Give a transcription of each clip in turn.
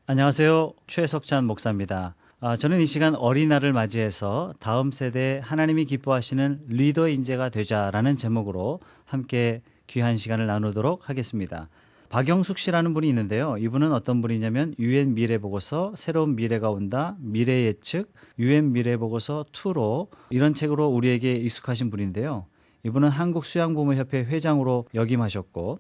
안녕하세요. 최석찬 목사입니다. 저는 이 시간 어린이날을 맞이해서 다음 세대에 하나님이 기뻐하시는 리더 인재가 되자라는 제목으로 함께 귀한 시간을 나누도록 하겠습니다. 박영숙 씨라는 분이 있는데요. 이분은 어떤 분이냐면 UN 미래보고서 새로운 미래가 온다, 미래 예측, UN 미래보고서 2로 이런 책으로 우리에게 익숙하신 분인데요. 이분은 한국수양부모협회 회장으로 역임하셨고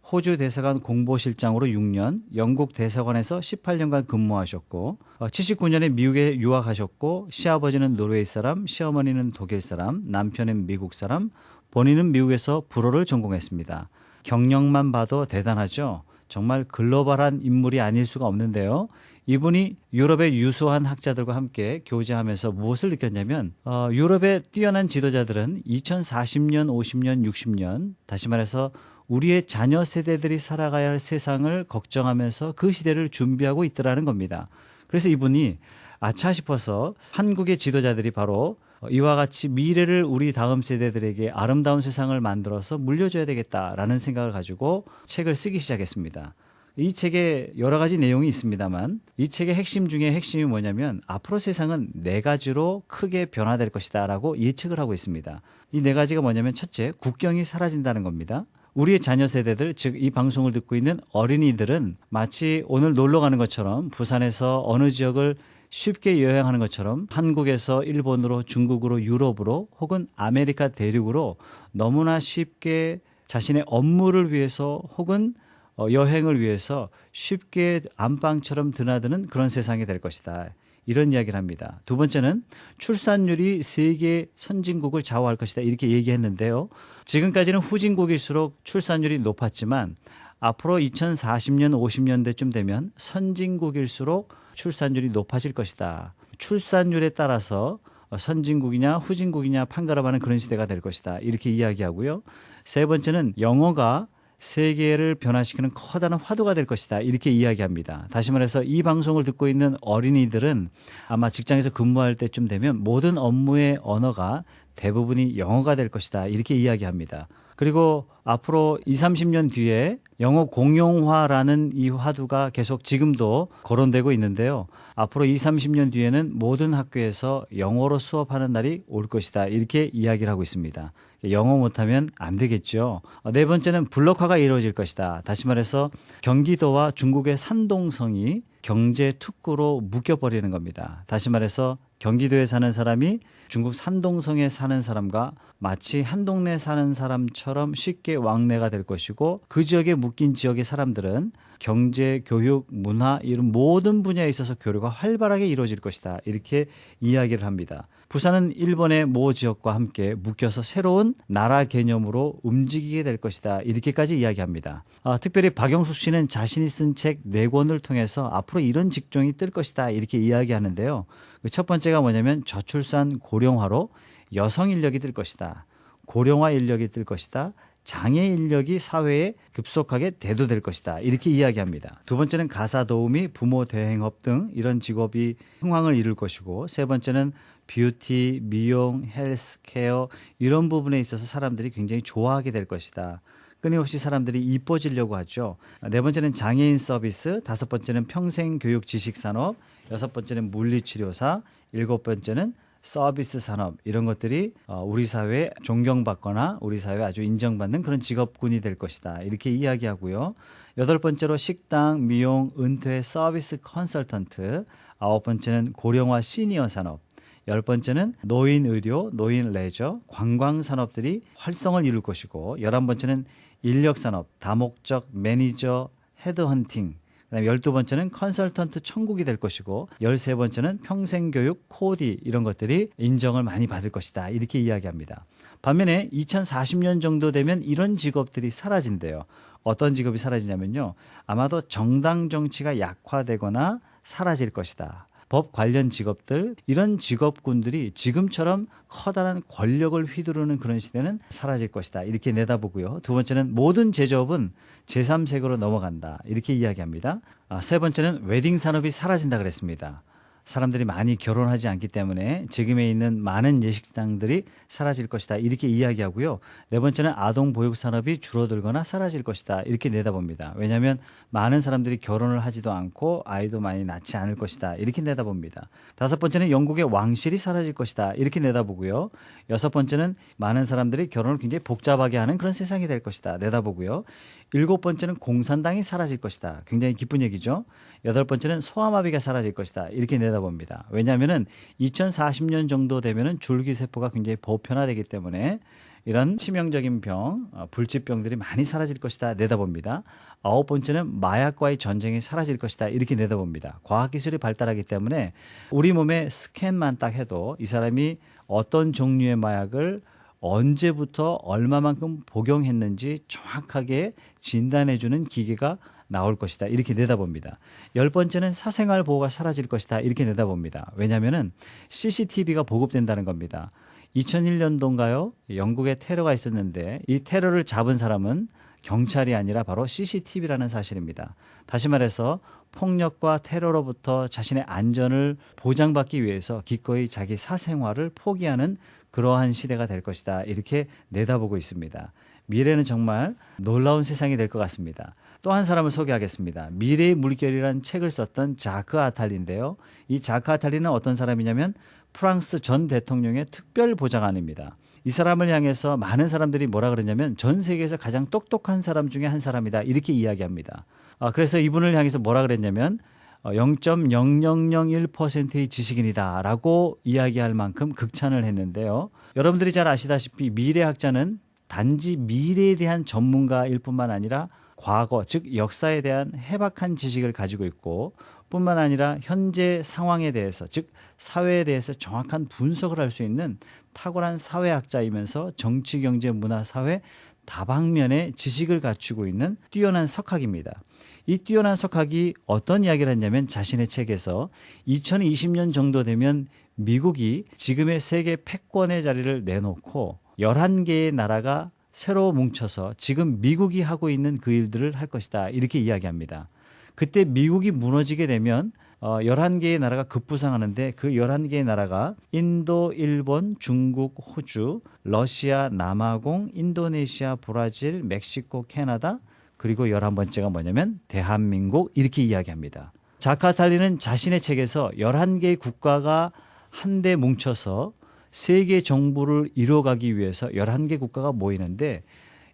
호주 대사관 공보실장으로 6년, 영국 대사관에서 18년간 근무하셨고 79년에 미국에 유학하셨고 시아버지는 노르웨이 사람, 시어머니는 독일 사람, 남편은 미국 사람, 본인은 미국에서 불어를 전공했습니다. 경력만 봐도 대단하죠. 정말 글로벌한 인물이 아닐 수가 없는데요. 이분이 유럽의 유수한 학자들과 함께 교제하면서 무엇을 느꼈냐면 유럽의 뛰어난 지도자들은 2040년, 50년, 60년 다시 말해서 우리의 자녀 세대들이 살아가야 할 세상을 걱정하면서 그 시대를 준비하고 있더라는 겁니다. 그래서 이분이 아차 싶어서 한국의 지도자들이 바로 이와 같이 미래를 우리 다음 세대들에게 아름다운 세상을 만들어서 물려줘야 되겠다라는 생각을 가지고 책을 쓰기 시작했습니다. 이 책에 여러 가지 내용이 있습니다만 이 책의 핵심 중에 핵심이 뭐냐면 앞으로 세상은 네 가지로 크게 변화될 것이다 라고 예측을 하고 있습니다. 이 네 가지가 뭐냐면 첫째, 국경이 사라진다는 겁니다. 우리의 자녀 세대들, 즉 이 방송을 듣고 있는 어린이들은 마치 오늘 놀러 가는 것처럼 부산에서 어느 지역을 쉽게 여행하는 것처럼 한국에서 일본으로, 중국으로, 유럽으로 혹은 아메리카 대륙으로 너무나 쉽게 자신의 업무를 위해서 혹은 여행을 위해서 쉽게 안방처럼 드나드는 그런 세상이 될 것이다. 이런 이야기를 합니다. 두 번째는 출산율이 세계 선진국을 좌우할 것이다. 이렇게 얘기했는데요. 지금까지는 후진국일수록 출산율이 높았지만 앞으로 2040년, 50년대쯤 되면 선진국일수록 출산율이 높아질 것이다. 출산율에 따라서 선진국이냐 후진국이냐 판가름하는 그런 시대가 될 것이다. 이렇게 이야기하고요. 세 번째는 영어가 세계를 변화시키는 커다란 화두가 될 것이다. 이렇게 이야기합니다. 다시 말해서 이 방송을 듣고 있는 어린이들은 아마 직장에서 근무할 때쯤 되면 모든 업무의 언어가 대부분이 영어가 될 것이다. 이렇게 이야기합니다. 그리고 앞으로 20, 30년 뒤에 영어 공용화라는 이 화두가 계속 지금도 거론되고 있는데요. 앞으로 20, 30년 뒤에는 모든 학교에서 영어로 수업하는 날이 올 것이다. 이렇게 이야기를 하고 있습니다. 영어 못하면 안 되겠죠. 네 번째는 블록화가 이루어질 것이다. 다시 말해서 경기도와 중국의 산동성이 경제 특구로 묶여버리는 겁니다. 다시 말해서 경기도에 사는 사람이 중국 산동성에 사는 사람과 마치 한 동네에 사는 사람처럼 쉽게 왕래가 될 것이고 그 지역에 묶인 지역의 사람들은 경제, 교육, 문화 이런 모든 분야에 있어서 교류가 활발하게 이루어질 것이다. 이렇게 이야기를 합니다. 부산은 일본의 모 지역과 함께 묶여서 새로운 나라 개념으로 움직이게 될 것이다. 이렇게까지 이야기합니다. 특별히 박영숙 씨는 자신이 쓴 책 4권을 통해서 앞으로 이런 직종이 뜰 것이다. 이렇게 이야기하는데요. 첫 번째가 뭐냐면 저출산 고령화로 여성 인력이 뜰 것이다. 고령화 인력이 뜰 것이다. 장애 인력이 사회에 급속하게 대두될 것이다. 이렇게 이야기합니다. 두 번째는 가사 도우미, 부모 대행업 등 이런 직업이 흥황을 이룰 것이고 세 번째는 뷰티, 미용, 헬스케어 이런 부분에 있어서 사람들이 굉장히 좋아하게 될 것이다. 끊임없이 사람들이 이뻐지려고 하죠. 네 번째는 장애인 서비스, 다섯 번째는 평생교육 지식산업, 여섯 번째는 물리치료사, 일곱 번째는 서비스 산업 이런 것들이 우리 사회에 존경받거나 우리 사회에 아주 인정받는 그런 직업군이 될 것이다. 이렇게 이야기하고요. 여덟 번째로 식당, 미용, 은퇴, 서비스 컨설턴트, 아홉 번째는 고령화 시니어 산업, 열 번째는 노인 의료, 노인 레저, 관광 산업들이 활성을 이룰 것이고 11번째는 인력 산업, 다목적 매니저, 헤드헌팅, 그다음에 12번째는 컨설턴트 천국이 될 것이고 13번째는 평생교육, 코디 이런 것들이 인정을 많이 받을 것이다. 이렇게 이야기합니다. 반면에 2040년 정도 되면 이런 직업들이 사라진대요. 어떤 직업이 사라지냐면요. 아마도 정당 정치가 약화되거나 사라질 것이다. 법 관련 직업들 이런 직업군들이 지금처럼 커다란 권력을 휘두르는 그런 시대는 사라질 것이다. 이렇게 내다보고요. 두 번째는 모든 제조업은 제3세계로 넘어간다. 이렇게 이야기합니다. 세 번째는 웨딩 산업이 사라진다 그랬습니다. 사람들이 많이 결혼하지 않기 때문에 지금에 있는 많은 예식장들이 사라질 것이다. 이렇게 이야기하고요. 네 번째는 아동 보육 산업이 줄어들거나 사라질 것이다. 이렇게 내다봅니다. 왜냐하면 많은 사람들이 결혼을 하지도 않고 아이도 많이 낳지 않을 것이다. 이렇게 내다봅니다. 다섯 번째는 영국의 왕실이 사라질 것이다. 이렇게 내다보고요. 여섯 번째는 많은 사람들이 결혼을 굉장히 복잡하게 하는 그런 세상이 될 것이다. 내다보고요. 일곱 번째는 공산당이 사라질 것이다. 굉장히 기쁜 얘기죠. 여덟 번째는 소아마비가 사라질 것이다. 이렇게 내다봅니다. 왜냐하면은 2040년 정도 되면은 줄기세포가 굉장히 보편화되기 때문에 이런 치명적인 병, 불치병들이 많이 사라질 것이다. 내다봅니다. 아홉 번째는 마약과의 전쟁이 사라질 것이다. 이렇게 내다봅니다. 과학기술이 발달하기 때문에 우리 몸에 스캔만 딱 해도 이 사람이 어떤 종류의 마약을 언제부터 얼마만큼 복용했는지 정확하게 진단해주는 기계가 나올 것이다. 이렇게 내다봅니다. 열 번째는 사생활 보호가 사라질 것이다. 이렇게 내다봅니다. 왜냐하면은 CCTV가 보급된다는 겁니다. 2001년도인가요? 영국에 테러가 있었는데 이 테러를 잡은 사람은 경찰이 아니라 바로 CCTV라는 사실입니다. 다시 말해서 폭력과 테러로부터 자신의 안전을 보장받기 위해서 기꺼이 자기 사생활을 포기하는 그러한 시대가 될 것이다. 이렇게 내다보고 있습니다. 미래는 정말 놀라운 세상이 될 것 같습니다. 또 한 사람을 소개하겠습니다. 미래의 물결이라는 책을 썼던 자크 아탈리인데요. 이 자크 아탈리는 어떤 사람이냐면 프랑스 전 대통령의 특별 보좌관입니다. 이 사람을 향해서 많은 사람들이 뭐라 그러냐면 전 세계에서 가장 똑똑한 사람 중에 한 사람이다. 이렇게 이야기합니다. 그래서 이분을 향해서 뭐라 그랬냐면 0.0001%의 지식인이다 라고 이야기할 만큼 극찬을 했는데요. 여러분들이 잘 아시다시피 미래학자는 단지 미래에 대한 전문가일 뿐만 아니라 과거, 즉 역사에 대한 해박한 지식을 가지고 있고 뿐만 아니라 현재 상황에 대해서, 즉 사회에 대해서 정확한 분석을 할 수 있는 탁월한 사회학자이면서 정치, 경제, 문화, 사회 다방면의 지식을 갖추고 있는 뛰어난 석학입니다. 이 뛰어난 석학이 어떤 이야기를 했냐면 자신의 책에서 2020년 정도 되면 미국이 지금의 세계 패권의 자리를 내놓고 11개의 나라가 새로 뭉쳐서 지금 미국이 하고 있는 그 일들을 할 것이다. 이렇게 이야기합니다. 그때 미국이 무너지게 되면 11개의 나라가 급부상하는데 그 11개의 나라가 인도, 일본, 중국, 호주, 러시아, 남아공, 인도네시아, 브라질, 멕시코, 캐나다 그리고 11번째가 뭐냐면 대한민국 이렇게 이야기합니다. 자카탈리는 자신의 책에서 11개의 국가가 한데 뭉쳐서 세계 정부를 이뤄가기 위해서 11개 국가가 모이는데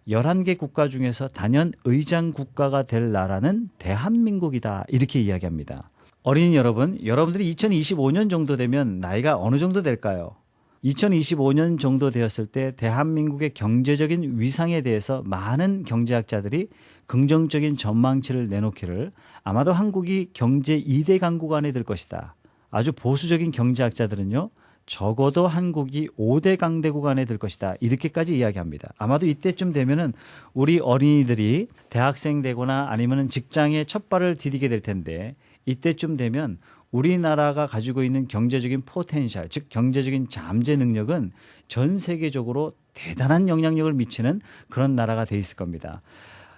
11개 국가 중에서 단연 의장 국가가 될 나라는 대한민국이다. 이렇게 이야기합니다. 어린이 여러분, 여러분들이 2025년 정도 되면 나이가 어느 정도 될까요? 2025년 정도 되었을 때 대한민국의 경제적인 위상에 대해서 많은 경제학자들이 긍정적인 전망치를 내놓기를 아마도 한국이 경제 2대 강국 안에 들 것이다. 아주 보수적인 경제학자들은요. 적어도 한국이 5대 강대국 안에 들 것이다. 이렇게까지 이야기합니다. 아마도 이때쯤 되면은 우리 어린이들이 대학생 되거나 아니면 직장에 첫 발을 디디게 될 텐데 이때쯤 되면 우리나라가 가지고 있는 경제적인 포텐셜, 즉 경제적인 잠재 능력은 전 세계적으로 대단한 영향력을 미치는 그런 나라가 돼 있을 겁니다.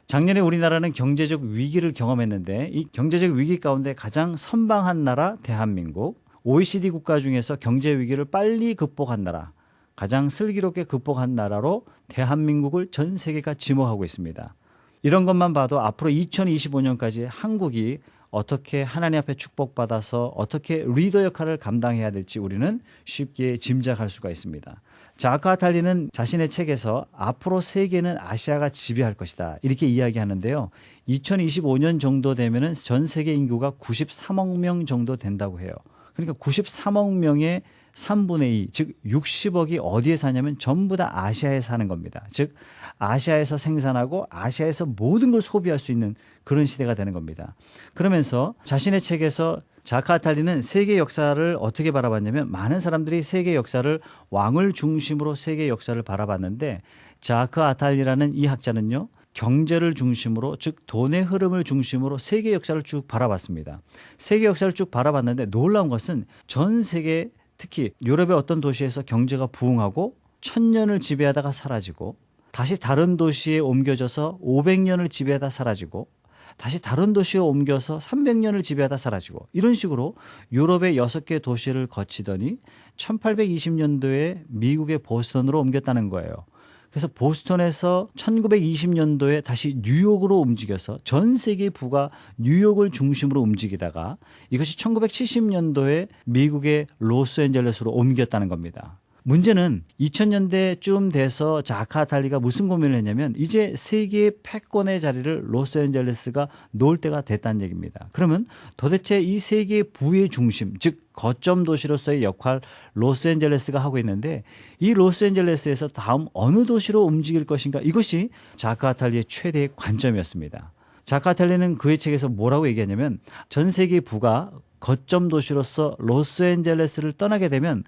작년에 우리나라는 경제적 위기를 경험했는데 이 경제적 위기 가운데 가장 선방한 나라 대한민국, OECD 국가 중에서 경제 위기를 빨리 극복한 나라, 가장 슬기롭게 극복한 나라로 대한민국을 전 세계가 지목하고 있습니다. 이런 것만 봐도 앞으로 2025년까지 한국이 어떻게 하나님 앞에 축복받아서 어떻게 리더 역할을 감당해야 될지 우리는 쉽게 짐작할 수가 있습니다. 자카 아탈리는 자신의 책에서 앞으로 세계는 아시아가 지배할 것이다 이렇게 이야기하는데요. 2025년 정도 되면은 전 세계 인구가 93억 명 정도 된다고 해요. 그러니까 93억 명의 3분의 2, 즉 60억이 어디에 사냐면 전부 다 아시아에 사는 겁니다. 즉 아시아에서 생산하고 아시아에서 모든 걸 소비할 수 있는 그런 시대가 되는 겁니다. 그러면서 자신의 책에서 자카 아탈리는 세계 역사를 어떻게 바라봤냐면 많은 사람들이 세계 역사를 왕을 중심으로 세계 역사를 바라봤는데 자카 아탈리라는 이 학자는요. 경제를 중심으로 즉 돈의 흐름을 중심으로 세계 역사를 쭉 바라봤습니다. 세계 역사를 쭉 바라봤는데 놀라운 것은 전 세계 특히 유럽의 어떤 도시에서 경제가 부흥하고 1000년을 지배하다가 사라지고 다시 다른 도시에 옮겨져서 500년을 지배하다 사라지고 다시 다른 도시로 옮겨서 300년을 지배하다 사라지고 이런 식으로 유럽의 6개 도시를 거치더니 1820년도에 미국의 보스턴으로 옮겼다는 거예요. 그래서 보스턴에서 1920년도에 다시 뉴욕으로 움직여서 전 세계 부가 뉴욕을 중심으로 움직이다가 이것이 1970년도에 미국의 로스앤젤레스로 옮겼다는 겁니다. 문제는 2000년대쯤 돼서 자카탈리가 무슨 고민을 했냐면 이제 세계의 패권의 자리를 로스앤젤레스가 놓을 때가 됐다는 얘기입니다. 그러면 도대체 이 세계의 부의 중심, 즉 거점 도시로서의 역할 로스앤젤레스가 하고 있는데 이 로스앤젤레스에서 다음 어느 도시로 움직일 것인가, 이것이 자카탈리의 최대의 관점이었습니다. 자카탈리는 그의 책에서 뭐라고 얘기하냐면 전 세계 부가 거점 도시로서 로스앤젤레스를 떠나게 되면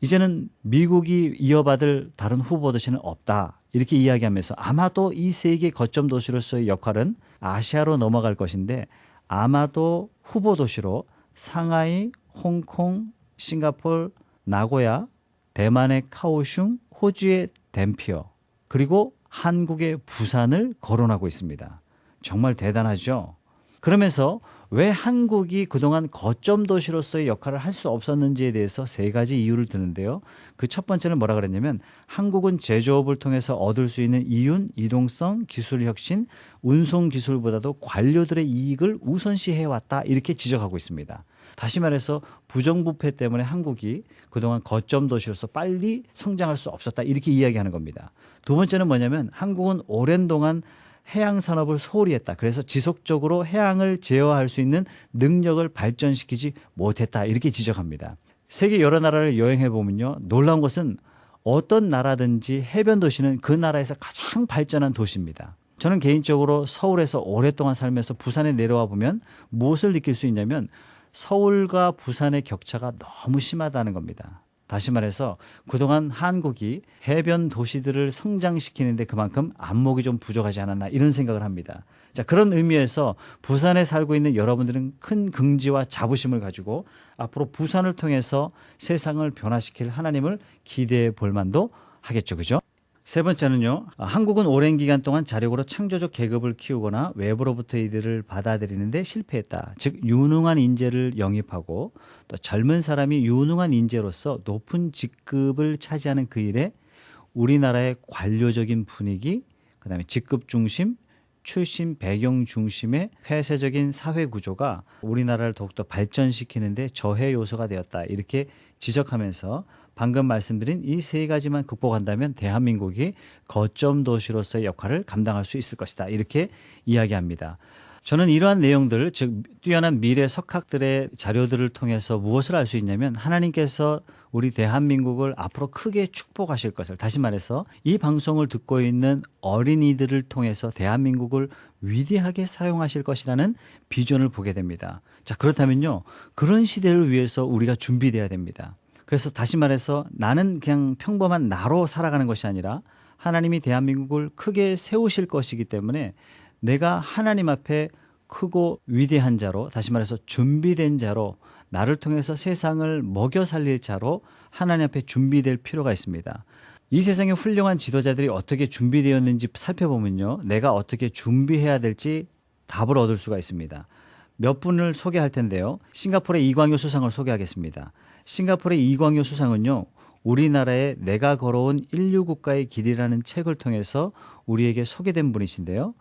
이제는 미국이 이어받을 다른 후보 도시는 없다, 이렇게 이야기하면서 아마도 이 세계 거점 도시로서의 역할은 아시아로 넘어갈 것인데 아마도 후보 도시로 상하이, 홍콩, 싱가포르, 나고야, 대만의 카오슝, 호주의 댐피어, 그리고 한국의 부산을 거론하고 있습니다. 정말 대단하죠. 그러면서 왜 한국이 그동안 거점 도시로서의 역할을 할 수 없었는지에 대해서 3가지 이유를 드는데요. 그 첫 번째는 뭐라 그랬냐면 한국은 제조업을 통해서 얻을 수 있는 이윤, 이동성, 기술 혁신, 운송 기술보다도 관료들의 이익을 우선시해왔다, 이렇게 지적하고 있습니다. 다시 말해서 부정부패 때문에 한국이 그동안 거점 도시로서 빨리 성장할 수 없었다, 이렇게 이야기하는 겁니다. 두 번째는 뭐냐면 한국은 오랜 동안 해양 산업을 소홀히 했다. 그래서 지속적으로 해양을 제어할 수 있는 능력을 발전시키지 못했다, 이렇게 지적합니다. 세계 여러 나라를 여행해 보면요, 놀라운 것은 어떤 나라든지 해변 도시는 그 나라에서 가장 발전한 도시입니다. 저는 개인적으로 서울에서 오랫동안 살면서 부산에 내려와 보면 무엇을 느낄 수 있냐면 서울과 부산의 격차가 너무 심하다는 겁니다. 다시 말해서 그동안 한국이 해변 도시들을 성장시키는데 그만큼 안목이 좀 부족하지 않았나, 이런 생각을 합니다. 자, 그런 의미에서 부산에 살고 있는 여러분들은 큰 긍지와 자부심을 가지고 앞으로 부산을 통해서 세상을 변화시킬 하나님을 기대해 볼 만도 하겠죠. 그죠? 세 번째는요, 한국은 오랜 기간 동안 자력으로 창조적 계급을 키우거나 외부로부터 이들을 받아들이는데 실패했다. 즉 유능한 인재를 영입하고 또 젊은 사람이 유능한 인재로서 높은 직급을 차지하는 그 일에 우리나라의 관료적인 분위기, 그다음에 직급 중심, 출신 배경 중심의 폐쇄적인 사회 구조가 우리나라를 더욱더 발전시키는 데 저해 요소가 되었다, 이렇게 지적하면서 방금 말씀드린 이 3가지만 극복한다면 대한민국이 거점 도시로서의 역할을 감당할 수 있을 것이다, 이렇게 이야기합니다. 저는 이러한 내용들, 즉 뛰어난 미래 석학들의 자료들을 통해서 무엇을 알 수 있냐면 하나님께서 우리 대한민국을 앞으로 크게 축복하실 것을, 다시 말해서 이 방송을 듣고 있는 어린이들을 통해서 대한민국을 위대하게 사용하실 것이라는 비전을 보게 됩니다. 자, 그렇다면요, 그런 시대를 위해서 우리가 준비돼야 됩니다. 그래서 다시 말해서 나는 그냥 평범한 나로 살아가는 것이 아니라 하나님이 대한민국을 크게 세우실 것이기 때문에 내가 하나님 앞에 크고 위대한 자로, 다시 말해서 준비된 자로, 나를 통해서 세상을 먹여 살릴 자로 하나님 앞에 준비될 필요가 있습니다. 이 세상의 훌륭한 지도자들이 어떻게 준비되었는지 살펴보면요, 내가 어떻게 준비해야 될지 답을 얻을 수가 있습니다. 몇 분을 소개할 텐데요. 싱가포르의 이광효 수상을 소개하겠습니다. 싱가포르의 이광효 수상은요, 우리나라의 내가 걸어온 인류 국가의 길이라는 책을 통해서 우리에게 소개된 분이신데요.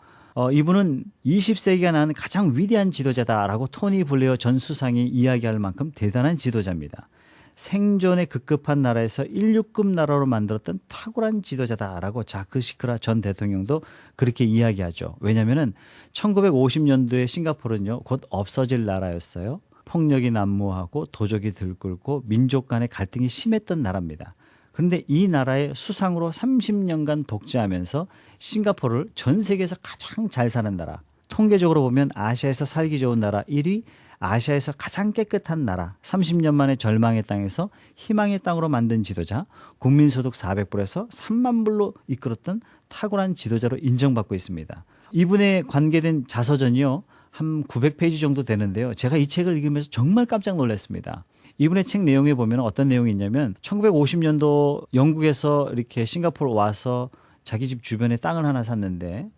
이분은 20세기가 낳은 가장 위대한 지도자다라고 토니 블레어 전 수상이 이야기할 만큼 대단한 지도자입니다. 생존에 급급한 나라에서 인류급 나라로 만들었던 탁월한 지도자다라고 자크 시크라 전 대통령도 그렇게 이야기하죠. 왜냐하면 1950년도에 싱가포르는요, 곧 없어질 나라였어요. 폭력이 난무하고 도적이 들끓고 민족 간의 갈등이 심했던 나라입니다. 그런데 이 나라의 수상으로 30년간 독재하면서 싱가포르를 전 세계에서 가장 잘 사는 나라, 통계적으로 보면 아시아에서 살기 좋은 나라 1위, 아시아에서 가장 깨끗한 나라, 30년 만에 절망의 땅에서 희망의 땅으로 만든 지도자, 국민소득 400불에서 3만 불로 이끌었던 탁월한 지도자로 인정받고 있습니다. 이분에 관계된 자서전이요, 한 900페이지 정도 되는데요. 제가 이 책을 읽으면서 정말 깜짝 놀랐습니다. 이분의 책 내용에 보면 어떤 내용이 있냐면 1950년도 영국에서 이렇게 싱가포르 와서 자기 집 주변에 땅을 하나 샀는데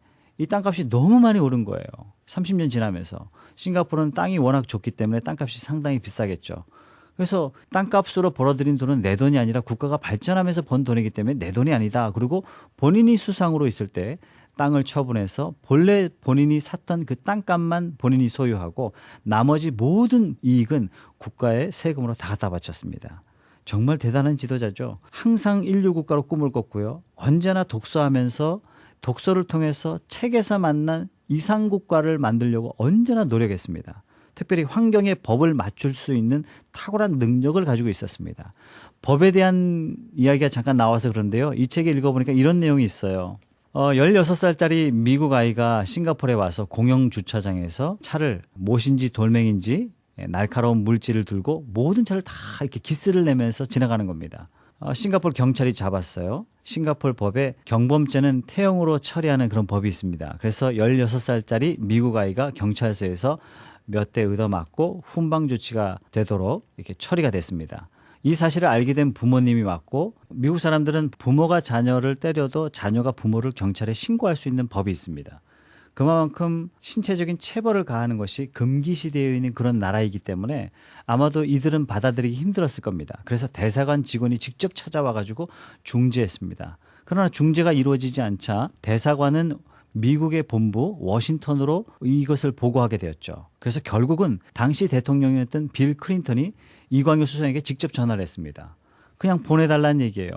이 땅값이 너무 많이 오른 거예요. 30년 지나면서. 싱가포르는 땅이 워낙 좋기 때문에 땅값이 상당히 비싸겠죠. 그래서 땅값으로 벌어들인 돈은 내 돈이 아니라 국가가 발전하면서 번 돈이기 때문에 내 돈이 아니다. 그리고 본인이 수상으로 있을 때 땅을 처분해서 본래 본인이 샀던 그 땅값만 본인이 소유하고 나머지 모든 이익은 국가의 세금으로 다 갖다 바쳤습니다. 정말 대단한 지도자죠. 항상 인류 국가로 꿈을 꿨고요. 언제나 독서하면서 독서를 통해서 책에서 만난 이상 국가를 만들려고 언제나 노력했습니다. 특별히 환경에 법을 맞출 수 있는 탁월한 능력을 가지고 있었습니다. 법에 대한 이야기가 잠깐 나와서 그런데요. 이 책을 읽어보니까 이런 내용이 있어요. 16살짜리 미국 아이가 싱가포르에 와서 공영 주차장에서 차를 못인지 돌멩인지 날카로운 물질을 들고 모든 차를 다 이렇게 기스를 내면서 지나가는 겁니다. 싱가포르 경찰이 잡았어요. 싱가포르 법에 경범죄는 태형으로 처리하는 그런 법이 있습니다. 그래서 16살짜리 미국 아이가 경찰서에서 몇 대 얻어맞고 훈방 조치가 되도록 이렇게 처리가 됐습니다. 이 사실을 알게 된 부모님이 왔고 미국 사람들은 부모가 자녀를 때려도 자녀가 부모를 경찰에 신고할 수 있는 법이 있습니다. 그만큼 신체적인 체벌을 가하는 것이 금기시되어 있는 그런 나라이기 때문에 아마도 이들은 받아들이기 힘들었을 겁니다. 그래서 대사관 직원이 직접 찾아와 가지고 중재했습니다. 그러나 중재가 이루어지지 않자 대사관은 미국의 본부 워싱턴으로 이것을 보고하게 되었죠. 그래서 결국은 당시 대통령이었던 빌 클린턴이 이광효 수상에게 직접 전화를 했습니다. 그냥 보내달라는 얘기예요.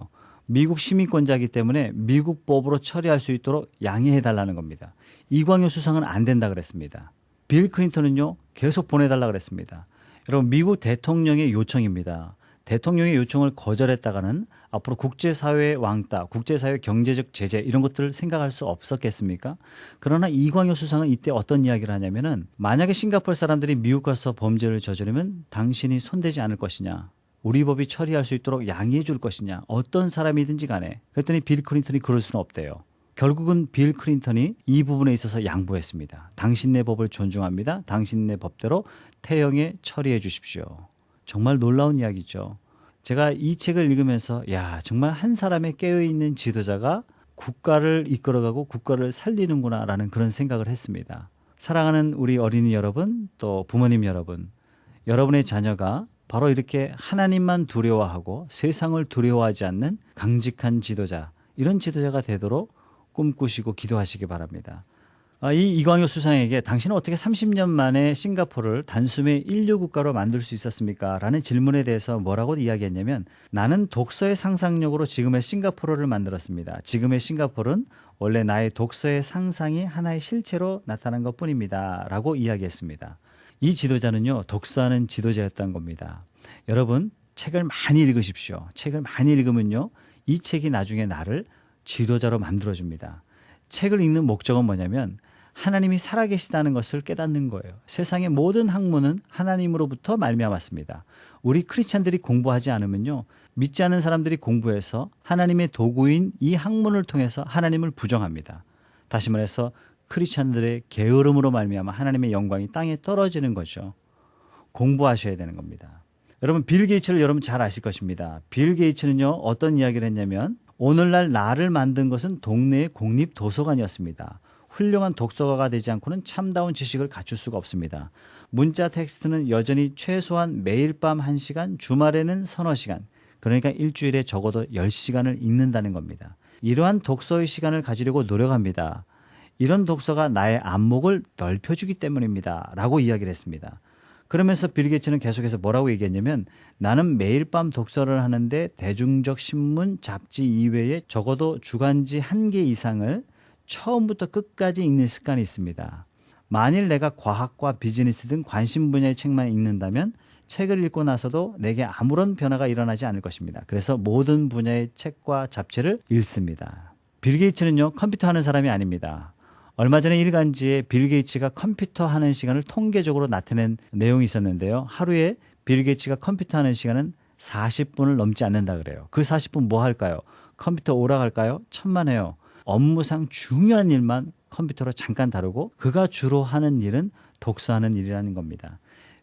미국 시민권자이기 때문에 미국 법으로 처리할 수 있도록 양해해달라는 겁니다. 이광효 수상은 안 된다 그랬습니다. 빌 클린턴은요 계속 보내달라 그랬습니다. 여러분 미국 대통령의 요청입니다. 대통령의 요청을 거절했다가는 앞으로 국제사회의 왕따, 국제사회 경제적 제재 이런 것들을 생각할 수 없었겠습니까? 그러나 이광효 수상은 이때 어떤 이야기를 하냐면은 만약에 싱가포르 사람들이 미국 가서 범죄를 저지르면 당신이 손대지 않을 것이냐. 우리 법이 처리할 수 있도록 양해해 줄 것이냐. 어떤 사람이든지 간에. 그랬더니 빌 클린턴이 그럴 수는 없대요. 결국은 빌 클린턴이 이 부분에 있어서 양보했습니다. 당신네 법을 존중합니다. 당신네 법대로 태형에 처리해 주십시오. 정말 놀라운 이야기죠. 제가 이 책을 읽으면서 야 정말 한 사람의 깨어있는 지도자가 국가를 이끌어가고 국가를 살리는구나라는 그런 생각을 했습니다. 사랑하는 우리 어린이 여러분 또 부모님 여러분 여러분의 자녀가 바로 이렇게 하나님만 두려워하고 세상을 두려워하지 않는 강직한 지도자 이런 지도자가 되도록 꿈꾸시고 기도하시기 바랍니다. 이 이광효 수상에게 당신은 어떻게 30년 만에 싱가포르를 단숨에 인류 국가로 만들 수 있었습니까? 라는 질문에 대해서 뭐라고 이야기했냐면 나는 독서의 상상력으로 지금의 싱가포르를 만들었습니다. 지금의 싱가포르는 원래 나의 독서의 상상이 하나의 실체로 나타난 것뿐입니다. 라고 이야기했습니다. 이 지도자는요. 독서하는 지도자였던 겁니다. 여러분 책을 많이 읽으십시오. 책을 많이 읽으면요. 이 책이 나중에 나를 지도자로 만들어줍니다. 책을 읽는 목적은 뭐냐면 하나님이 살아계시다는 것을 깨닫는 거예요. 세상의 모든 학문은 하나님으로부터 말미암았습니다. 우리 크리스찬들이 공부하지 않으면요. 믿지 않는 사람들이 공부해서 하나님의 도구인 이 학문을 통해서 하나님을 부정합니다. 다시 말해서 크리스찬들의 게으름으로 말미암아 하나님의 영광이 땅에 떨어지는 거죠. 공부하셔야 되는 겁니다. 여러분 빌 게이츠를 여러분 잘 아실 것입니다. 빌 게이츠는요. 어떤 이야기를 했냐면 오늘날 나를 만든 것은 동네의 공립도서관이었습니다. 훌륭한 독서가가 되지 않고는 참다운 지식을 갖출 수가 없습니다. 문자 텍스트는 여전히 최소한 매일 밤 1시간, 주말에는 서너 시간, 그러니까 일주일에 적어도 10시간을 읽는다는 겁니다. 이러한 독서의 시간을 가지려고 노력합니다. 이런 독서가 나의 안목을 넓혀주기 때문입니다. 라고 이야기를 했습니다. 그러면서 빌 게이츠는 계속해서 뭐라고 얘기했냐면 나는 매일 밤 독서를 하는데 대중적 신문, 잡지 이외에 적어도 주간지 1개 이상을 처음부터 끝까지 읽는 습관이 있습니다. 만일 내가 과학과 비즈니스 등 관심 분야의 책만 읽는다면 책을 읽고 나서도 내게 아무런 변화가 일어나지 않을 것입니다. 그래서 모든 분야의 책과 잡지를 읽습니다. 빌 게이츠는요 컴퓨터 하는 사람이 아닙니다. 얼마 전에 일간지에 빌 게이츠가 컴퓨터 하는 시간을 통계적으로 나타낸 내용이 있었는데요. 하루에 빌 게이츠가 컴퓨터 하는 시간은 40분을 넘지 않는다 그래요. 그 40분 뭐 할까요? 컴퓨터 오락할까요? 천만에요. 업무상 중요한 일만 컴퓨터로 잠깐 다루고 그가 주로 하는 일은 독서하는 일이라는 겁니다.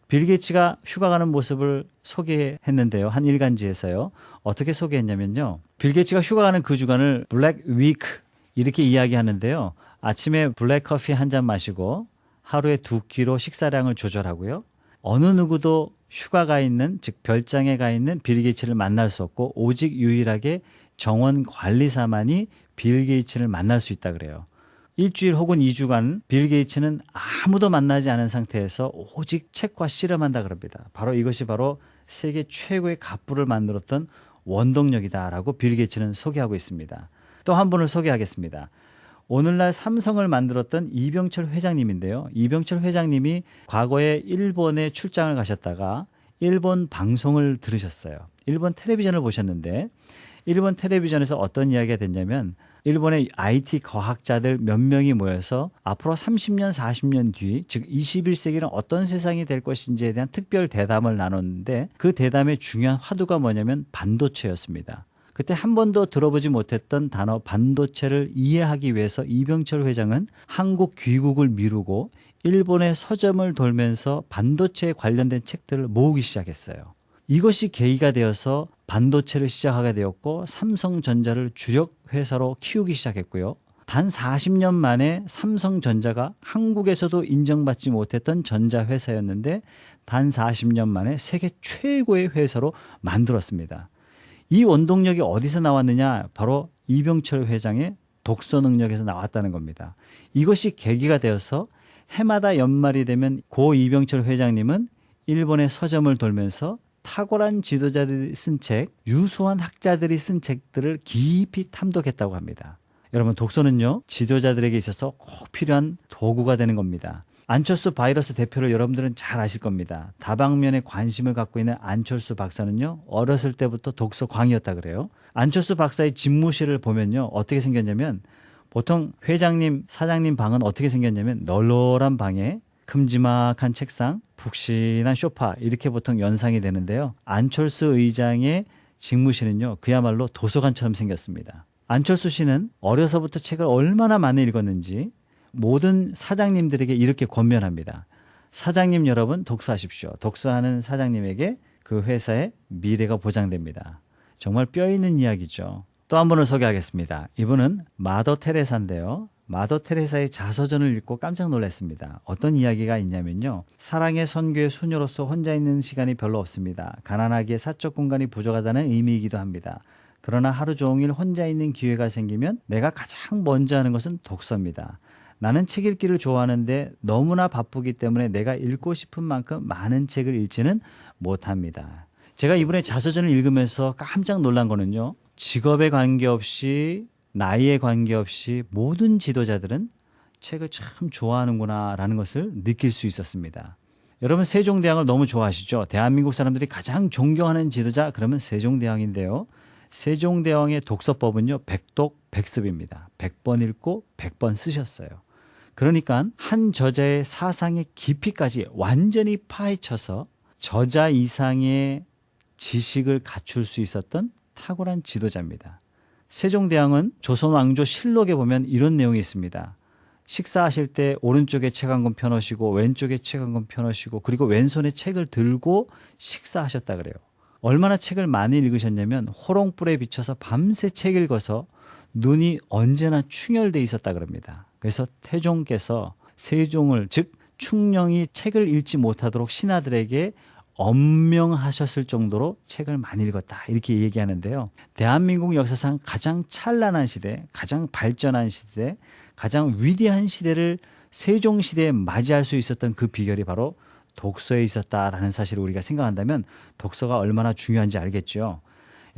빌 게이츠가 휴가 가는 모습을 소개했는데요. 한 일간지에서요. 어떻게 소개했냐면요. 빌 게이츠가 휴가 가는 그 주간을 블랙 위크 이렇게 이야기하는데요. 아침에 블랙커피 한 잔 마시고 하루에 2끼로 식사량을 조절하고요. 어느 누구도 휴가가 있는, 즉 별장에 가 있는 빌 게이츠를 만날 수 없고 오직 유일하게 정원 관리사만이 빌 게이츠를 만날 수 있다 그래요. 일주일 혹은 2주간 빌 게이츠는 아무도 만나지 않은 상태에서 오직 책과 씨름한다 그럽니다. 바로 이것이 바로 세계 최고의 갑부를 만들었던 원동력이다라고 빌 게이츠는 소개하고 있습니다. 또 한 분을 소개하겠습니다. 오늘날 삼성을 만들었던 이병철 회장님인데요. 이병철 회장님이 과거에 일본에 출장을 가셨다가 일본 방송을 들으셨어요. 일본 텔레비전을 보셨는데 일본 텔레비전에서 어떤 이야기가 됐냐면 일본의 IT 과학자들 몇 명이 모여서 앞으로 30년, 40년 뒤, 즉 21세기는 어떤 세상이 될 것인지에 대한 특별 대담을 나눴는데 그 대담의 중요한 화두가 뭐냐면 반도체였습니다. 그때 한 번도 들어보지 못했던 단어 반도체를 이해하기 위해서 이병철 회장은 한국 귀국을 미루고 일본의 서점을 돌면서 반도체에 관련된 책들을 모으기 시작했어요. 이것이 계기가 되어서 반도체를 시작하게 되었고 삼성전자를 주력 회사로 키우기 시작했고요. 단 40년 만에 삼성전자가 한국에서도 인정받지 못했던 전자회사였는데 단 40년 만에 세계 최고의 회사로 만들었습니다. 이 원동력이 어디서 나왔느냐? 바로 이병철 회장의 독서 능력에서 나왔다는 겁니다. 이것이 계기가 되어서 해마다 연말이 되면 고 이병철 회장님은 일본의 서점을 돌면서 탁월한 지도자들이 쓴 책, 유수한 학자들이 쓴 책들을 깊이 탐독했다고 합니다. 여러분, 독서는요, 지도자들에게 있어서 꼭 필요한 도구가 되는 겁니다. 안철수 바이러스 대표를 여러분들은 잘 아실 겁니다. 다방면에 관심을 갖고 있는 안철수 박사는요, 어렸을 때부터 독서광이었다 그래요. 안철수 박사의 집무실을 보면요, 어떻게 생겼냐면 보통 회장님, 사장님 방은 어떻게 생겼냐면 널널한 방에 큼지막한 책상, 푹신한 소파 이렇게 보통 연상이 되는데요. 안철수 의장의 직무실은요, 그야말로 도서관처럼 생겼습니다. 안철수 씨는 어려서부터 책을 얼마나 많이 읽었는지 모든 사장님들에게 이렇게 권면합니다. 사장님 여러분, 독서하십시오. 독서하는 사장님에게 그 회사의 미래가 보장됩니다. 정말 뼈 있는 이야기죠. 또 한 분을 소개하겠습니다. 이분은 마더 테레사인데요. 마더 테레사의 자서전을 읽고 깜짝 놀랐습니다. 어떤 이야기가 있냐면요. 사랑의 선교의 수녀로서 혼자 있는 시간이 별로 없습니다. 가난하기에 사적 공간이 부족하다는 의미이기도 합니다. 그러나 하루 종일 혼자 있는 기회가 생기면 내가 가장 먼저 하는 것은 독서입니다. 나는 책 읽기를 좋아하는데 너무나 바쁘기 때문에 내가 읽고 싶은 만큼 많은 책을 읽지는 못합니다. 제가 이분의 자서전을 읽으면서 깜짝 놀란 거는요. 직업에 관계없이 나이에 관계없이 모든 지도자들은 책을 참 좋아하는구나 라는 것을 느낄 수 있었습니다. 여러분, 세종대왕을 너무 좋아하시죠? 대한민국 사람들이 가장 존경하는 지도자 그러면 세종대왕인데요. 세종대왕의 독서법은요, 백독 백습입니다. 100번 읽고 100번 쓰셨어요. 그러니까 한 저자의 사상의 깊이까지 완전히 파헤쳐서 저자 이상의 지식을 갖출 수 있었던 탁월한 지도자입니다. 세종대왕은 조선왕조 실록에 보면 이런 내용이 있습니다. 식사하실 때 오른쪽에 책 한 권 펴놓으시고 왼쪽에 책 한 권 펴놓으시고 그리고 왼손에 책을 들고 식사하셨다 그래요. 얼마나 책을 많이 읽으셨냐면 호롱불에 비춰서 밤새 책 읽어서 눈이 언제나 충혈돼 있었다 그럽니다. 그래서 태종께서 세종을, 즉 충령이 책을 읽지 못하도록 신하들에게 엄명하셨을 정도로 책을 많이 읽었다 이렇게 얘기하는데요. 대한민국 역사상 가장 찬란한 시대, 가장 발전한 시대, 가장 위대한 시대를 세종시대에 맞이할 수 있었던 그 비결이 바로 독서에 있었다라는 사실을 우리가 생각한다면 독서가 얼마나 중요한지 알겠죠.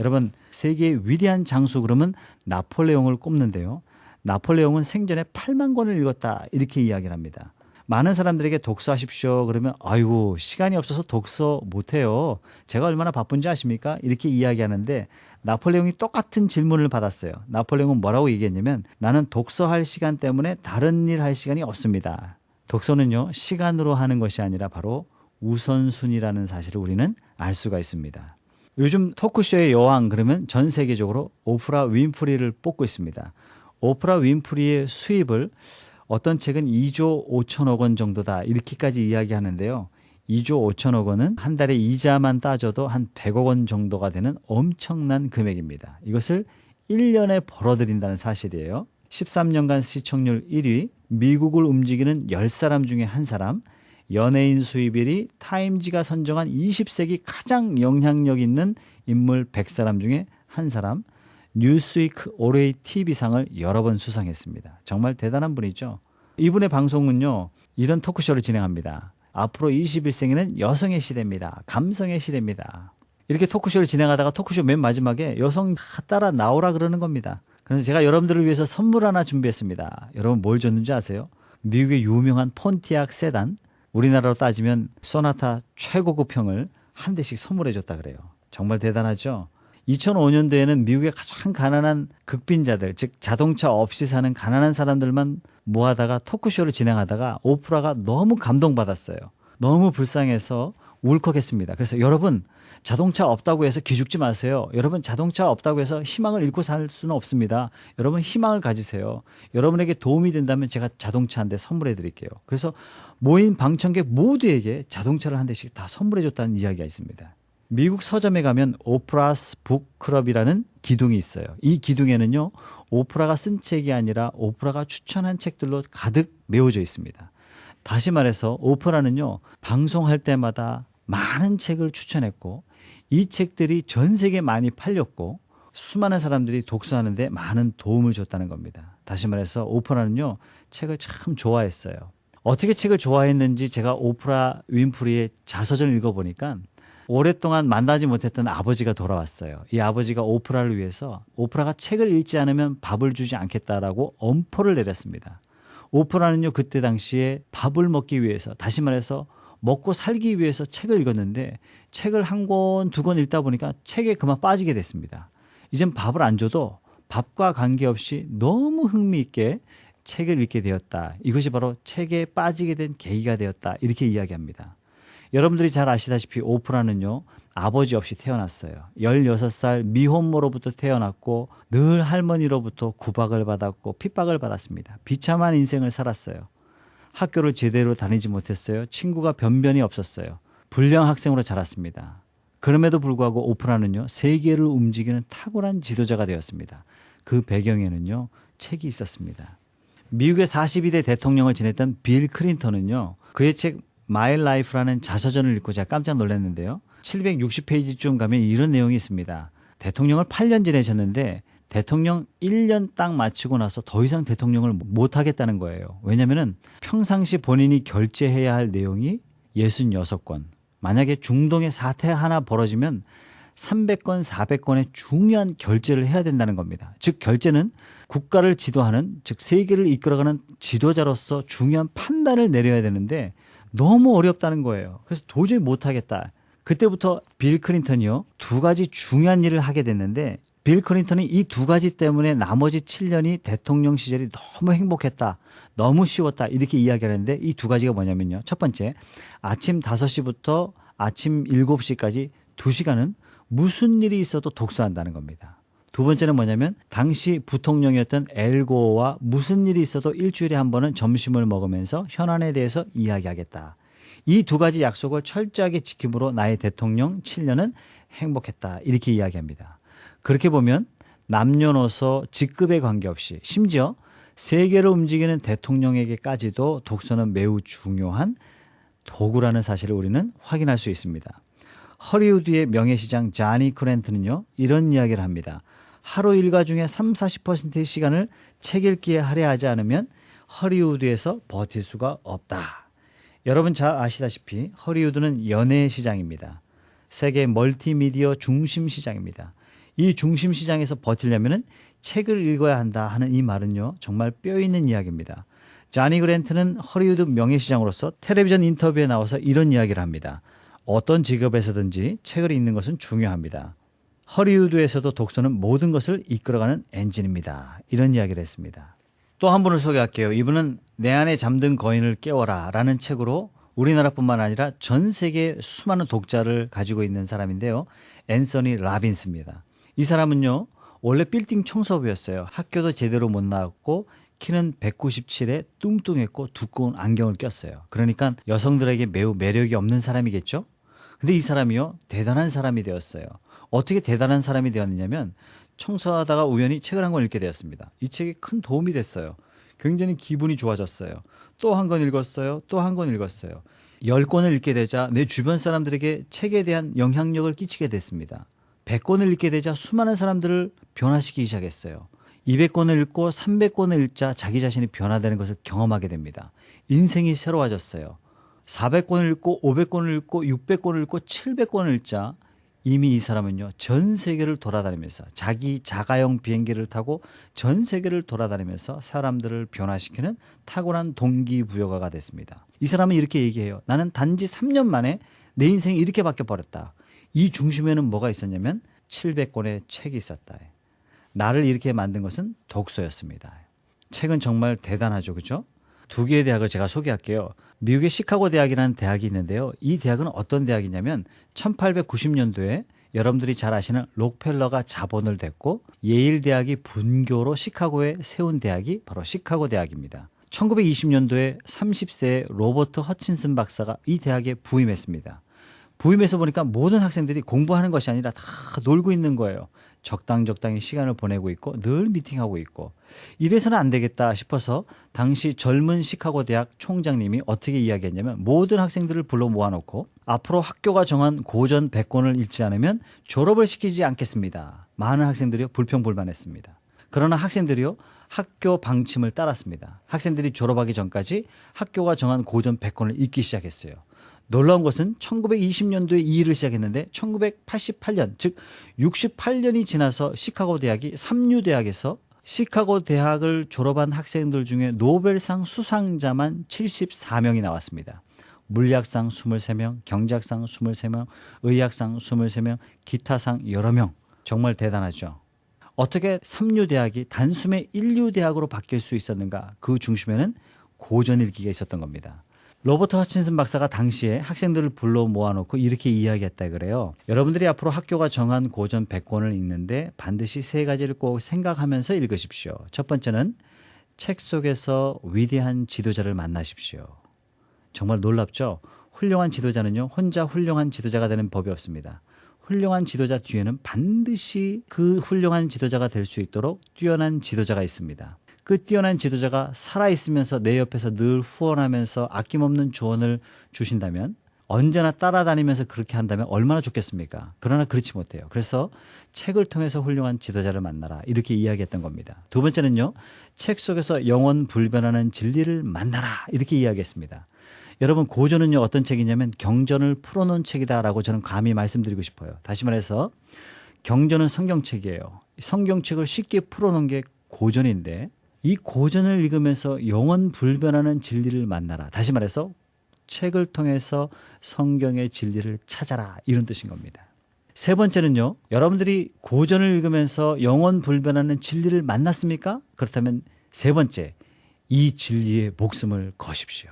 여러분, 세계의 위대한 장수 그러면 나폴레옹을 꼽는데요. 나폴레옹은 생전에 8만 권을 읽었다 이렇게 이야기를 합니다. 많은 사람들에게 독서하십시오 그러면 아이고 시간이 없어서 독서 못해요. 제가 얼마나 바쁜지 아십니까? 이렇게 이야기하는데 나폴레옹이 똑같은 질문을 받았어요. 나폴레옹은 뭐라고 얘기했냐면 나는 독서할 시간 때문에 다른 일 할 시간이 없습니다. 독서는요, 시간으로 하는 것이 아니라 바로 우선순위라는 사실을 우리는 알 수가 있습니다. 요즘 토크쇼의 여왕 그러면 전 세계적으로 오프라 윈프리를 뽑고 있습니다. 오프라 윈프리의 수입을 어떤 책은 2조 5천억 원 정도다 이렇게까지 이야기하는데요. 2조 5천억 원은 한 달에 이자만 따져도 한 100억 원 정도가 되는 엄청난 금액입니다. 이것을 1년에 벌어들인다는 사실이에요. 13년간 시청률 1위, 미국을 움직이는 10사람 중에 한 사람, 연예인 수입 1위, 타임지가 선정한 20세기 가장 영향력 있는 인물 100사람 중에 한 사람, 뉴스위크 올해의 TV상을 여러 번 수상했습니다. 정말 대단한 분이죠. 이분의 방송은요, 이런 토크쇼를 진행합니다. 앞으로 21세기는 여성의 시대입니다. 감성의 시대입니다. 이렇게 토크쇼를 진행하다가 토크쇼 맨 마지막에 여성 다 따라 나오라 그러는 겁니다. 그래서 제가 여러분들을 위해서 선물 하나 준비했습니다. 여러분 뭘 줬는지 아세요? 미국의 유명한 폰티악 세단, 우리나라로 따지면 소나타 최고급형을 한 대씩 선물해 줬다 그래요. 정말 대단하죠? 2005년도에는 미국의 가장 가난한 극빈자들, 즉 자동차 없이 사는 가난한 사람들만 모아다가 토크쇼를 진행하다가 오프라가 너무 감동받았어요. 너무 불쌍해서 울컥했습니다. 그래서 여러분, 자동차 없다고 해서 기죽지 마세요. 여러분, 자동차 없다고 해서 희망을 잃고 살 수는 없습니다. 여러분, 희망을 가지세요. 여러분에게 도움이 된다면 제가 자동차 한 대 선물해 드릴게요. 그래서 모인 방청객 모두에게 자동차를 한 대씩 다 선물해 줬다는 이야기가 있습니다. 미국 서점에 가면 오프라스 북클럽이라는 기둥이 있어요. 이 기둥에는요, 오프라가 쓴 책이 아니라 오프라가 추천한 책들로 가득 메워져 있습니다. 다시 말해서 오프라는요, 방송할 때마다 많은 책을 추천했고, 이 책들이 전 세계에 많이 팔렸고, 수많은 사람들이 독서하는데 많은 도움을 줬다는 겁니다. 다시 말해서 오프라는요, 책을 참 좋아했어요. 어떻게 책을 좋아했는지 제가 오프라 윈프리의 자서전을 읽어보니까 오랫동안 만나지 못했던 아버지가 돌아왔어요. 이 아버지가 오프라를 위해서 오프라가 책을 읽지 않으면 밥을 주지 않겠다라고 엄포를 내렸습니다. 오프라는요, 그때 당시에 밥을 먹기 위해서, 다시 말해서 먹고 살기 위해서 책을 읽었는데 책을 한 권, 두 권 읽다 보니까 책에 그만 빠지게 됐습니다. 이젠 밥을 안 줘도 밥과 관계없이 너무 흥미있게 책을 읽게 되었다. 이것이 바로 책에 빠지게 된 계기가 되었다. 이렇게 이야기합니다. 여러분들이 잘 아시다시피 오프라는요, 아버지 없이 태어났어요. 16살 미혼모로부터 태어났고 늘 할머니로부터 구박을 받았고 핍박을 받았습니다. 비참한 인생을 살았어요. 학교를 제대로 다니지 못했어요. 친구가 변변이 없었어요. 불량 학생으로 자랐습니다. 그럼에도 불구하고 오프라는요, 세계를 움직이는 탁월한 지도자가 되었습니다. 그 배경에는요, 책이 있었습니다. 미국의 42대 대통령을 지냈던 빌 클린턴은요, 그의 책 My Life라는 자서전을 읽고 제가 깜짝 놀랐는데요. 760페이지쯤 가면 이런 내용이 있습니다. 대통령을 8년 지내셨는데 대통령 1년 딱 마치고 나서 더 이상 대통령을 못 하겠다는 거예요. 왜냐하면 평상시 본인이 결제해야 할 내용이 66건. 만약에 중동의 사태 하나 벌어지면 300건, 400건의 중요한 결제를 해야 된다는 겁니다. 즉 결제는 국가를 지도하는, 즉 세계를 이끌어가는 지도자로서 중요한 판단을 내려야 되는데 너무 어렵다는 거예요. 그래서 도저히 못하겠다. 그때부터 빌 클린턴이요, 두 가지 중요한 일을 하게 됐는데 빌 클린턴이 이 두 가지 때문에 나머지 7년이 대통령 시절이 너무 행복했다. 너무 쉬웠다. 이렇게 이야기하는데 이 두 가지가 뭐냐면요. 첫 번째, 아침 5시부터 아침 7시까지 2시간은 무슨 일이 있어도 독서한다는 겁니다. 두 번째는 뭐냐면 당시 부통령이었던 엘고어와 무슨 일이 있어도 일주일에 한 번은 점심을 먹으면서 현안에 대해서 이야기하겠다. 이 두 가지 약속을 철저하게 지킴으로 나의 대통령 7년은 행복했다. 이렇게 이야기합니다. 그렇게 보면 남녀노소 직급에 관계없이 심지어 세계를 움직이는 대통령에게까지도 독서는 매우 중요한 도구라는 사실을 우리는 확인할 수 있습니다. 허리우드의 명예시장 자니 크랜트는요, 이런 이야기를 합니다. 하루 일과 중에 30-40%의 시간을 책 읽기에 할애하지 않으면 허리우드에서 버틸 수가 없다. 여러분 잘 아시다시피 허리우드는 연예 시장입니다. 세계 멀티미디어 중심 시장입니다. 이 중심 시장에서 버틸려면 책을 읽어야 한다 하는 이 말은요, 정말 뼈 있는 이야기입니다. 자니 그랜트는 허리우드 명예시장으로서 텔레비전 인터뷰에 나와서 이런 이야기를 합니다. 어떤 직업에서든지 책을 읽는 것은 중요합니다. 허리우드에서도 독서는 모든 것을 이끌어가는 엔진입니다. 이런 이야기를 했습니다. 또 한 분을 소개할게요. 이분은 내 안에 잠든 거인을 깨워라 라는 책으로 우리나라뿐만 아니라 전 세계 수많은 독자를 가지고 있는 사람인데요. 앤서니 라빈스입니다. 이 사람은요, 원래 빌딩 청소부였어요. 학교도 제대로 못 나왔고 키는 197에 뚱뚱했고 두꺼운 안경을 꼈어요. 그러니까 여성들에게 매우 매력이 없는 사람이겠죠. 근데 이 사람이요, 대단한 사람이 되었어요. 어떻게 대단한 사람이 되었느냐면 청소하다가 우연히 책을 한 권 읽게 되었습니다. 이 책이 큰 도움이 됐어요. 굉장히 기분이 좋아졌어요. 또 한 권 읽었어요. 또 한 권 읽었어요. 10권을 읽게 되자 내 주변 사람들에게 책에 대한 영향력을 끼치게 됐습니다. 100권을 읽게 되자 수많은 사람들을 변화시키기 시작했어요. 200권을 읽고 300권을 읽자 자기 자신이 변화되는 것을 경험하게 됩니다. 인생이 새로워졌어요. 400권을 읽고 500권을 읽고 600권을 읽고 700권을 읽자 이미 이 사람은요, 전 세계를 돌아다니면서 자기 자가용 비행기를 타고 전 세계를 돌아다니면서 사람들을 변화시키는 탁월한 동기부여가가 됐습니다. 이 사람은 이렇게 얘기해요. 나는 단지 3년 만에 내 인생이 이렇게 바뀌어버렸다. 이 중심에는 뭐가 있었냐면 700권의 책이 있었다. 나를 이렇게 만든 것은 독서였습니다. 책은 정말 대단하죠. 그렇죠? 두 개의 대학을 제가 소개할게요. 미국의 시카고 대학이라는 대학이 있는데요. 이 대학은 어떤 대학이냐면 1890년도에 여러분들이 잘 아시는 록펠러가 자본을 댔고 예일 대학이 분교로 시카고에 세운 대학이 바로 시카고 대학입니다. 1920년도에 30세의 로버트 허친슨 박사가 이 대학에 부임했습니다. 부임해서 보니까 모든 학생들이 공부하는 것이 아니라 다 놀고 있는 거예요. 적당히 시간을 보내고 있고 늘 미팅하고 있고 이래서는 안 되겠다 싶어서 당시 젊은 시카고 대학 총장님이 어떻게 이야기했냐면 모든 학생들을 불러 모아놓고 앞으로 학교가 정한 고전 100권을 읽지 않으면 졸업을 시키지 않겠습니다. 많은 학생들이 불평불만했습니다. 그러나 학생들이요 학교 방침을 따랐습니다. 학생들이 졸업하기 전까지 학교가 정한 고전 100권을 읽기 시작했어요. 놀라운 것은 1920년도에 이 일을 시작했는데 1988년, 즉 68년이 지나서 시카고 대학이 삼류대학에서 시카고 대학을 졸업한 학생들 중에 노벨상 수상자만 74명이 나왔습니다. 물리학상 23명, 경제학상 23명, 의학상 23명, 기타상 여러 명. 정말 대단하죠. 어떻게 삼류대학이 단숨에 일류대학으로 바뀔 수 있었는가? 그 중심에는 고전 읽기가 있었던 겁니다. 로버트 허친슨 박사가 당시에 학생들을 불러 모아놓고 이렇게 이야기했다 그래요. 여러분들이 앞으로 학교가 정한 고전 100권을 읽는데 반드시 세 가지를 꼭 생각하면서 읽으십시오. 첫 번째는 책 속에서 위대한 지도자를 만나십시오. 정말 놀랍죠? 훌륭한 지도자는요, 혼자 훌륭한 지도자가 되는 법이 없습니다. 훌륭한 지도자 뒤에는 반드시 그 훌륭한 지도자가 될 수 있도록 뛰어난 지도자가 있습니다. 그 뛰어난 지도자가 살아있으면서 내 옆에서 늘 후원하면서 아낌없는 조언을 주신다면 언제나 따라다니면서 그렇게 한다면 얼마나 좋겠습니까? 그러나 그렇지 못해요. 그래서 책을 통해서 훌륭한 지도자를 만나라 이렇게 이야기했던 겁니다. 두 번째는요. 책 속에서 영원 불변하는 진리를 만나라 이렇게 이야기했습니다. 여러분 고전은요 어떤 책이냐면 경전을 풀어놓은 책이다라고 저는 감히 말씀드리고 싶어요. 다시 말해서 경전은 성경책이에요. 성경책을 쉽게 풀어놓은 게 고전인데 이 고전을 읽으면서 영원 불변하는 진리를 만나라. 다시 말해서 책을 통해서 성경의 진리를 찾아라. 이런 뜻인 겁니다. 세 번째는요. 여러분들이 고전을 읽으면서 영원 불변하는 진리를 만났습니까? 그렇다면 세 번째, 이 진리에 목숨을 거십시오.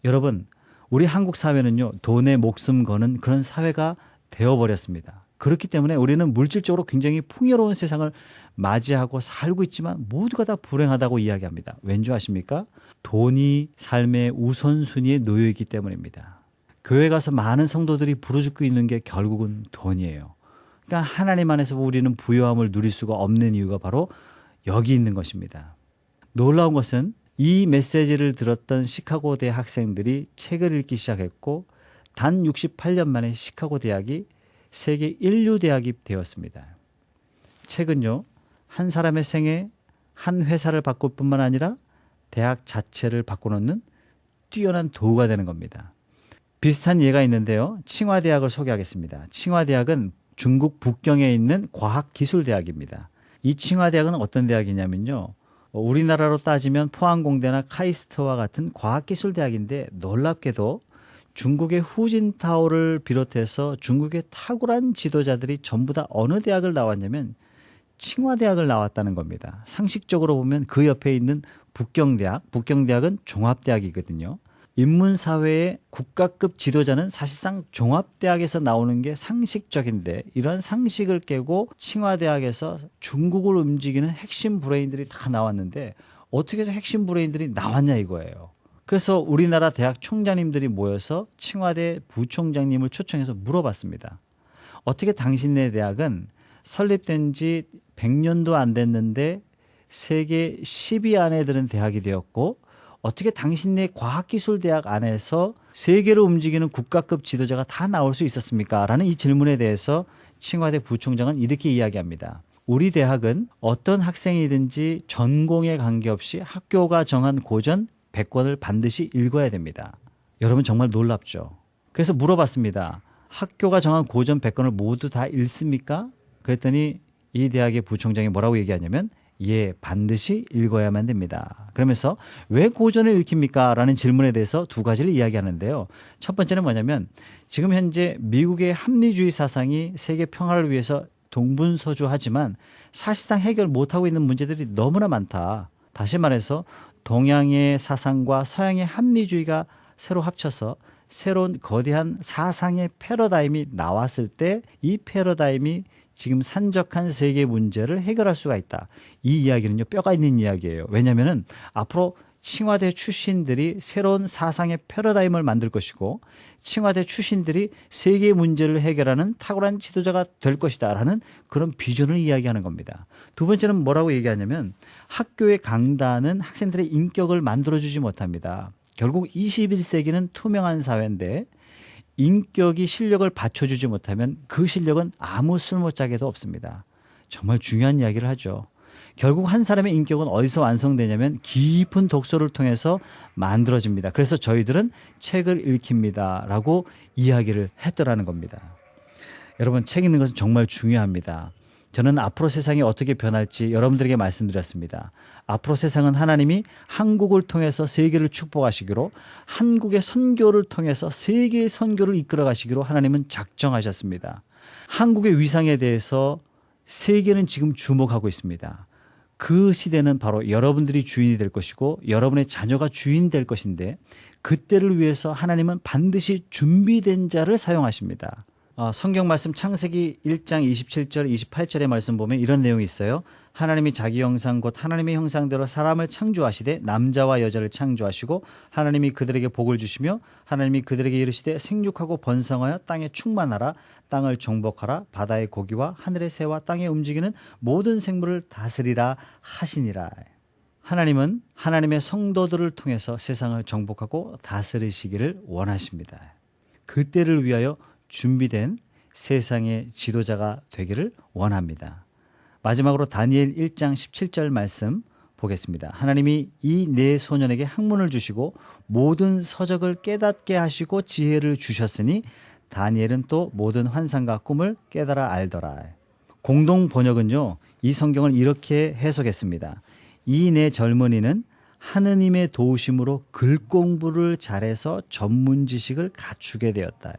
여러분, 우리 한국 사회는요. 돈에 목숨 거는 그런 사회가 되어버렸습니다. 그렇기 때문에 우리는 물질적으로 굉장히 풍요로운 세상을 맞이하고 살고 있지만 모두가 다 불행하다고 이야기합니다. 왠지 아십니까? 돈이 삶의 우선순위에 놓여 있기 때문입니다. 교회 가서 많은 성도들이 부르짖고 있는 게 결국은 돈이에요. 그러니까 하나님 안에서 우리는 부요함을 누릴 수가 없는 이유가 바로 여기 있는 것입니다. 놀라운 것은 이 메시지를 들었던 시카고 대 학생들이 책을 읽기 시작했고 단 68년 만에 시카고 대학이 세계 인류 대학이 되었습니다. 책은요, 한 사람의 생에 한 회사를 바꿀 뿐만 아니라 대학 자체를 바꿔놓는 뛰어난 도구가 되는 겁니다. 비슷한 예가 있는데요. 칭화대학을 소개하겠습니다. 칭화대학은 중국 북경에 있는 과학기술대학입니다. 이 칭화대학은 어떤 대학이냐면요. 우리나라로 따지면 포항공대나 카이스트와 같은 과학기술대학인데 놀랍게도 중국의 후진타오를 비롯해서 중국의 탁월한 지도자들이 전부 다 어느 대학을 나왔냐면 칭화대학을 나왔다는 겁니다. 상식적으로 보면 그 옆에 있는 북경대학은 종합대학이거든요. 인문사회의 국가급 지도자는 사실상 종합대학에서 나오는 게 상식적인데 이런 상식을 깨고 칭화대학에서 중국을 움직이는 핵심 브레인들이 다 나왔는데 어떻게 해서 핵심 브레인들이 나왔냐 이거예요. 그래서 우리나라 대학 총장님들이 모여서 칭화대 부총장님을 초청해서 물어봤습니다. 어떻게 당신네 대학은 설립된 지 100년도 안 됐는데 세계 10위 안에 드는 대학이 되었고 어떻게 당신네 과학기술대학 안에서 세계를 움직이는 국가급 지도자가 다 나올 수 있었습니까? 라는 이 질문에 대해서 칭화대 부총장은 이렇게 이야기합니다. 우리 대학은 어떤 학생이든지 전공에 관계없이 학교가 정한 고전 100권을 반드시 읽어야 됩니다. 여러분 정말 놀랍죠? 그래서 물어봤습니다. 학교가 정한 고전 100권을 모두 다 읽습니까? 그랬더니 이 대학의 부총장이 뭐라고 얘기하냐면 예, 반드시 읽어야만 됩니다. 그러면서 왜 고전을 읽힙니까? 라는 질문에 대해서 두 가지를 이야기하는데요. 첫 번째는 뭐냐면 지금 현재 미국의 합리주의 사상이 세계 평화를 위해서 동분서주하지만 사실상 해결 못하고 있는 문제들이 너무나 많다. 다시 말해서 동양의 사상과 서양의 합리주의가 새로 합쳐서 새로운 거대한 사상의 패러다임이 나왔을 때 이 패러다임이 지금 산적한 세계 문제를 해결할 수가 있다. 이 이야기는요, 뼈가 있는 이야기예요. 왜냐하면 앞으로 칭화대 출신들이 새로운 사상의 패러다임을 만들 것이고 칭화대 출신들이 세계 문제를 해결하는 탁월한 지도자가 될 것이다 라는 그런 비전을 이야기하는 겁니다. 두 번째는 뭐라고 얘기하냐면 학교의 강단은 학생들의 인격을 만들어주지 못합니다. 결국 21세기는 투명한 사회인데 인격이 실력을 받쳐주지 못하면 그 실력은 아무 쓸모짝에도 없습니다. 정말 중요한 이야기를 하죠. 결국 한 사람의 인격은 어디서 완성되냐면 깊은 독서를 통해서 만들어집니다. 그래서 저희들은 책을 읽힙니다 라고 이야기를 했더라는 겁니다. 여러분, 책 읽는 것은 정말 중요합니다. 저는 앞으로 세상이 어떻게 변할지 여러분들에게 말씀드렸습니다. 앞으로 세상은 하나님이 한국을 통해서 세계를 축복하시기로 한국의 선교를 통해서 세계의 선교를 이끌어 가시기로 하나님은 작정하셨습니다. 한국의 위상에 대해서 세계는 지금 주목하고 있습니다. 그 시대는 바로 여러분들이 주인이 될 것이고 여러분의 자녀가 주인이 될 것인데 그때를 위해서 하나님은 반드시 준비된 자를 사용하십니다. 성경 말씀 창세기 1장 27절 28절의 말씀 보면 이런 내용이 있어요. 하나님이 자기 형상 곧 하나님의 형상대로 사람을 창조하시되 남자와 여자를 창조하시고 하나님이 그들에게 복을 주시며 하나님이 그들에게 이르시되 생육하고 번성하여 땅에 충만하라 땅을 정복하라 바다의 고기와 하늘의 새와 땅에 움직이는 모든 생물을 다스리라 하시니라. 하나님은 하나님의 성도들을 통해서 세상을 정복하고 다스리시기를 원하십니다. 그때를 위하여 준비된 세상의 지도자가 되기를 원합니다. 마지막으로 다니엘 1장 17절 말씀 보겠습니다. 하나님이 이 네 소년에게 학문을 주시고 모든 서적을 깨닫게 하시고 지혜를 주셨으니 다니엘은 또 모든 환상과 꿈을 깨달아 알더라. 공동 번역은요, 이 성경을 이렇게 해석했습니다. 이 네 젊은이는 하느님의 도우심으로 글 공부를 잘해서 전문 지식을 갖추게 되었다.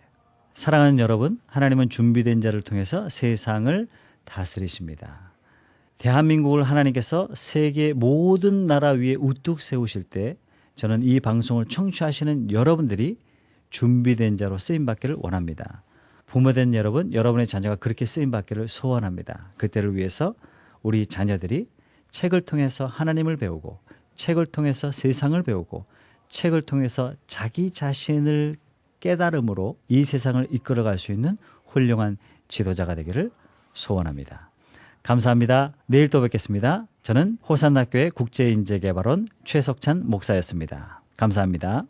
사랑하는 여러분, 하나님은 준비된 자를 통해서 세상을 다스리십니다. 대한민국을 하나님께서 세계 모든 나라 위에 우뚝 세우실 때 저는 이 방송을 청취하시는 여러분들이 준비된 자로 쓰임받기를 원합니다. 부모된 여러분, 여러분의 자녀가 그렇게 쓰임받기를 소원합니다. 그때를 위해서 우리 자녀들이 책을 통해서 하나님을 배우고 책을 통해서 세상을 배우고 책을 통해서 자기 자신을 깨달음으로 이 세상을 이끌어갈 수 있는 훌륭한 지도자가 되기를 소원합니다. 감사합니다. 내일 또 뵙겠습니다. 저는 호산나교회 국제인재개발원 최석찬 목사였습니다. 감사합니다.